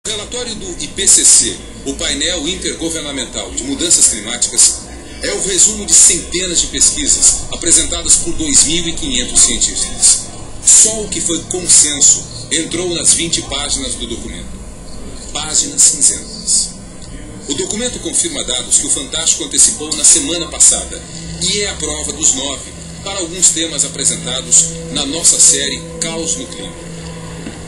O relatório do IPCC, o painel intergovernamental de mudanças climáticas, é o resumo de centenas de pesquisas apresentadas por 2.500 cientistas. Só o que foi consenso entrou nas 20 páginas do documento. Páginas cinzentas. O documento confirma dados que o Fantástico antecipou na semana passada e é a prova dos 9 para alguns temas apresentados na nossa série Caos no Clima.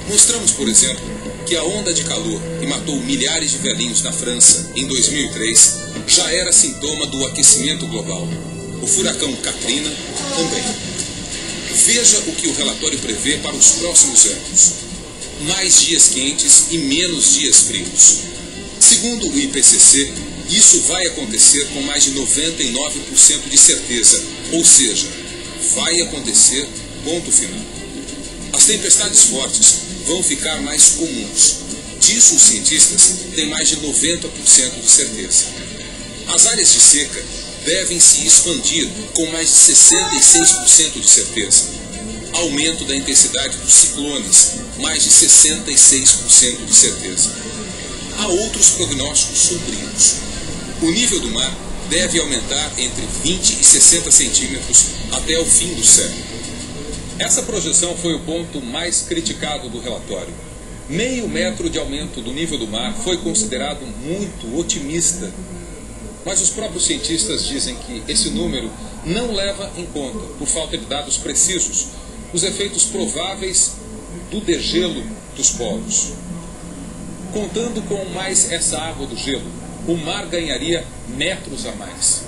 Mostramos, por exemplo, que a onda de calor que matou milhares de velhinhos na França em 2003 já era sintoma do aquecimento global. O furacão Katrina também. Veja o que o relatório prevê para os próximos anos. Mais dias quentes e menos dias frios. Segundo o IPCC, isso vai acontecer com mais de 99% de certeza, ou seja, vai acontecer, ponto final. As tempestades fortes vão ficar mais comuns. Disso os cientistas têm mais de 90% de certeza. As áreas de seca devem se expandir com mais de 66% de certeza. Aumento da intensidade dos ciclones, mais de 66% de certeza. Há outros prognósticos sombrios. O nível do mar deve aumentar entre 20 e 60 centímetros até o fim do século. Essa projeção foi o ponto mais criticado do relatório. Meio metro de aumento do nível do mar foi considerado muito otimista. Mas os próprios cientistas dizem que esse número não leva em conta, por falta de dados precisos, os efeitos prováveis do degelo dos polos. Contando com mais essa água do gelo, o mar ganharia metros a mais.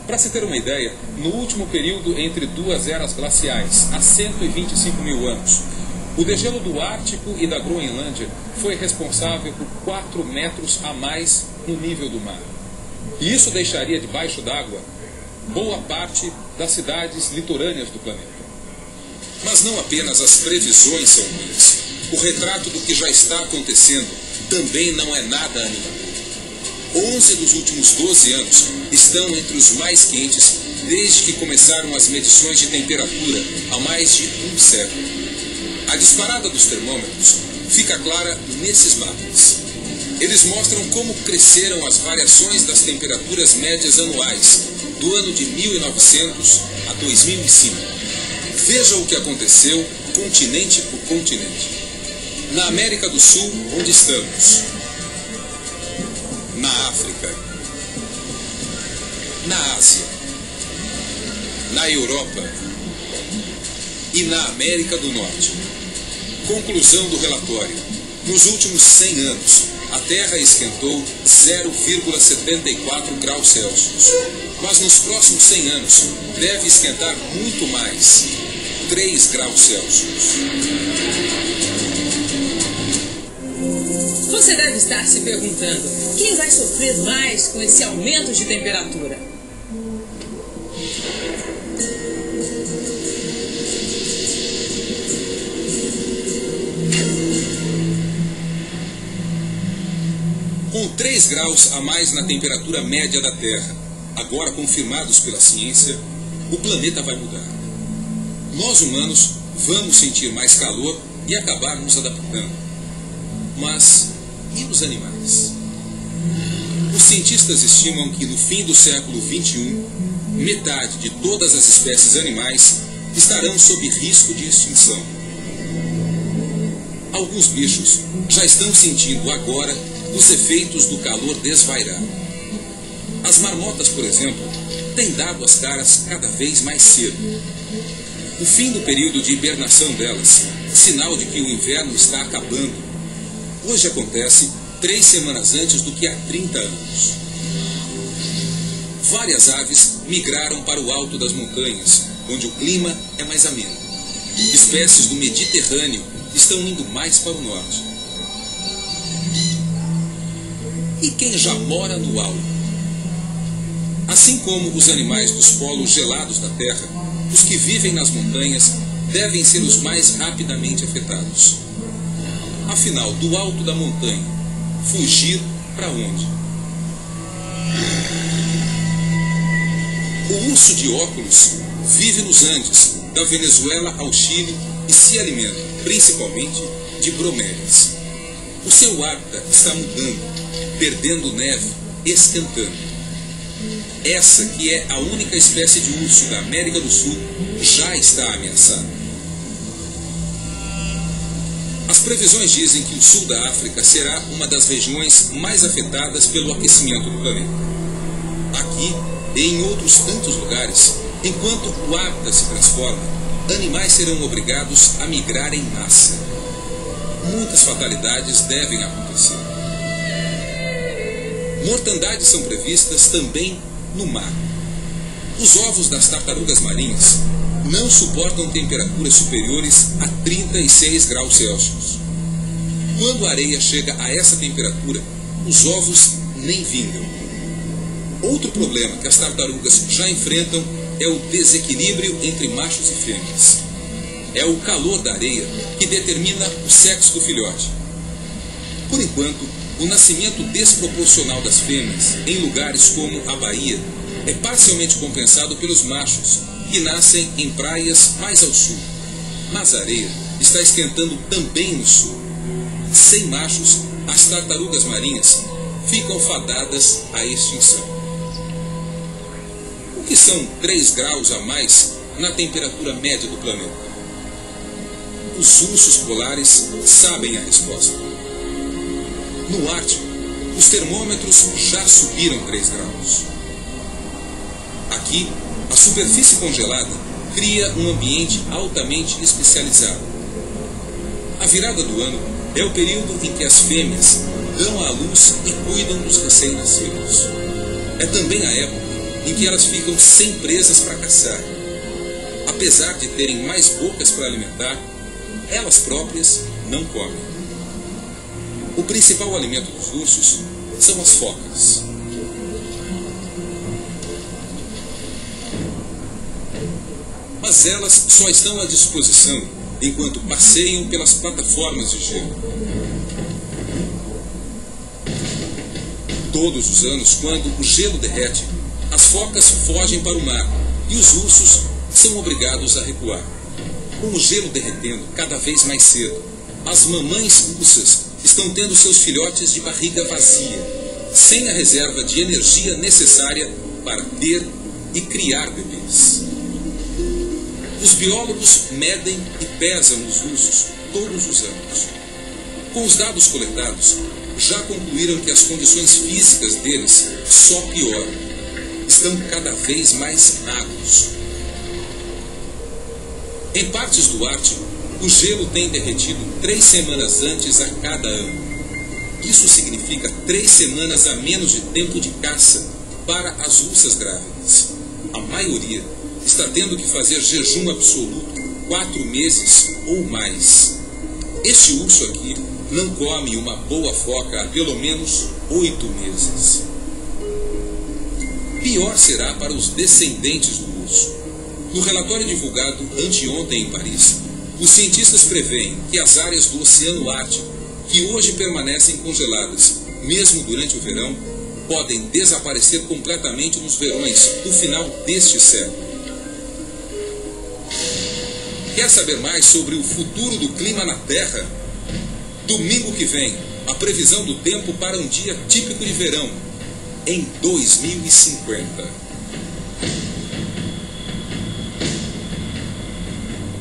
Para se ter uma ideia, no último período entre duas eras glaciais, há 125 mil anos, o degelo do Ártico e da Groenlândia foi responsável por 4 metros a mais no nível do mar. E isso deixaria debaixo d'água boa parte das cidades litorâneas do planeta. Mas não apenas as previsões são ruins. O retrato do que já está acontecendo também não é nada animador. 11 dos últimos 12 anos estão entre os mais quentes desde que começaram as medições de temperatura há mais de um século. A disparada dos termômetros fica clara nesses mapas. Eles mostram como cresceram as variações das temperaturas médias anuais do ano de 1900 a 2005. Veja o que aconteceu continente por continente. Na América do Sul, onde estamos? Na África, na Ásia, na Europa e na América do Norte. Conclusão do relatório. Nos últimos 100 anos, a Terra esquentou 0,74 graus Celsius. Mas nos próximos 100 anos, deve esquentar muito mais, 3 graus Celsius. Você deve estar se perguntando, quem vai sofrer mais com esse aumento de temperatura? Com 3 graus a mais na temperatura média da Terra, agora confirmados pela ciência, o planeta vai mudar. Nós humanos vamos sentir mais calor e acabar nos adaptando. Mas e os animais? Os cientistas estimam que no fim do século XXI, metade de todas as espécies animais estarão sob risco de extinção. Alguns bichos já estão sentindo agora os efeitos do calor desvairado. As marmotas, por exemplo, têm dado as caras cada vez mais cedo. O fim do período de hibernação delas, sinal de que o inverno está acabando, hoje acontece 3 semanas antes do que há 30 anos. Várias aves migraram para o alto das montanhas, onde o clima é mais ameno. Espécies do Mediterrâneo estão indo mais para o norte. E quem já mora no alto? Assim como os animais dos polos gelados da Terra, os que vivem nas montanhas devem ser os mais rapidamente afetados. Afinal, do alto da montanha, fugir para onde? O urso de óculos vive nos Andes, da Venezuela ao Chile, e se alimenta, principalmente, de bromélias. O seu hábitat está mudando, perdendo neve, esquentando. Essa, que é a única espécie de urso da América do Sul, já está ameaçada. As previsões dizem que o sul da África será uma das regiões mais afetadas pelo aquecimento do planeta. Aqui e em outros tantos lugares, enquanto o hábitat se transforma, animais serão obrigados a migrar em massa. Muitas fatalidades devem acontecer. Mortandades são previstas também no mar. Os ovos das tartarugas marinhas não suportam temperaturas superiores a 36 graus Celsius. Quando a areia chega a essa temperatura, os ovos nem vingam. Outro problema que as tartarugas já enfrentam é o desequilíbrio entre machos e fêmeas. É o calor da areia que determina o sexo do filhote. Por enquanto, o nascimento desproporcional das fêmeas em lugares como a Bahia é parcialmente compensado pelos machos, que nascem em praias mais ao sul. Mas a areia está esquentando também no sul. Sem machos, as tartarugas marinhas ficam fadadas à extinção. O que são 3 graus a mais na temperatura média do planeta? Os ursos polares sabem a resposta. No Ártico, os termômetros já subiram 3 graus. Aqui, a superfície congelada cria um ambiente altamente especializado. A virada do ano é o período em que as fêmeas dão à luz e cuidam dos recém-nascidos. É também a época em que elas ficam sem presas para caçar. Apesar de terem mais bocas para alimentar, elas próprias não comem. O principal alimento dos ursos são as focas. Mas elas só estão à disposição enquanto passeiam pelas plataformas de gelo. Todos os anos, quando o gelo derrete, as focas fogem para o mar e os ursos são obrigados a recuar. Com o gelo derretendo cada vez mais cedo, as mamães ursas estão tendo seus filhotes de barriga vazia, sem a reserva de energia necessária para ter e criar bebês. Os biólogos medem e pesam os ursos todos os anos. Com os dados coletados, já concluíram que as condições físicas deles só pioram. Estão cada vez mais magros. Em partes do Ártico, o gelo tem derretido 3 semanas antes a cada ano. Isso significa 3 semanas a menos de tempo de caça para as ursas grávidas. A maioria está tendo que fazer jejum absoluto 4 meses ou mais. Este urso aqui não come uma boa foca há pelo menos 8 meses. Pior será para os descendentes do urso. No relatório divulgado anteontem em Paris, os cientistas preveem que as áreas do Oceano Ártico, que hoje permanecem congeladas, mesmo durante o verão, podem desaparecer completamente nos verões do final deste século. Quer saber mais sobre o futuro do clima na Terra? Domingo que vem, a previsão do tempo para um dia típico de verão, em 2050.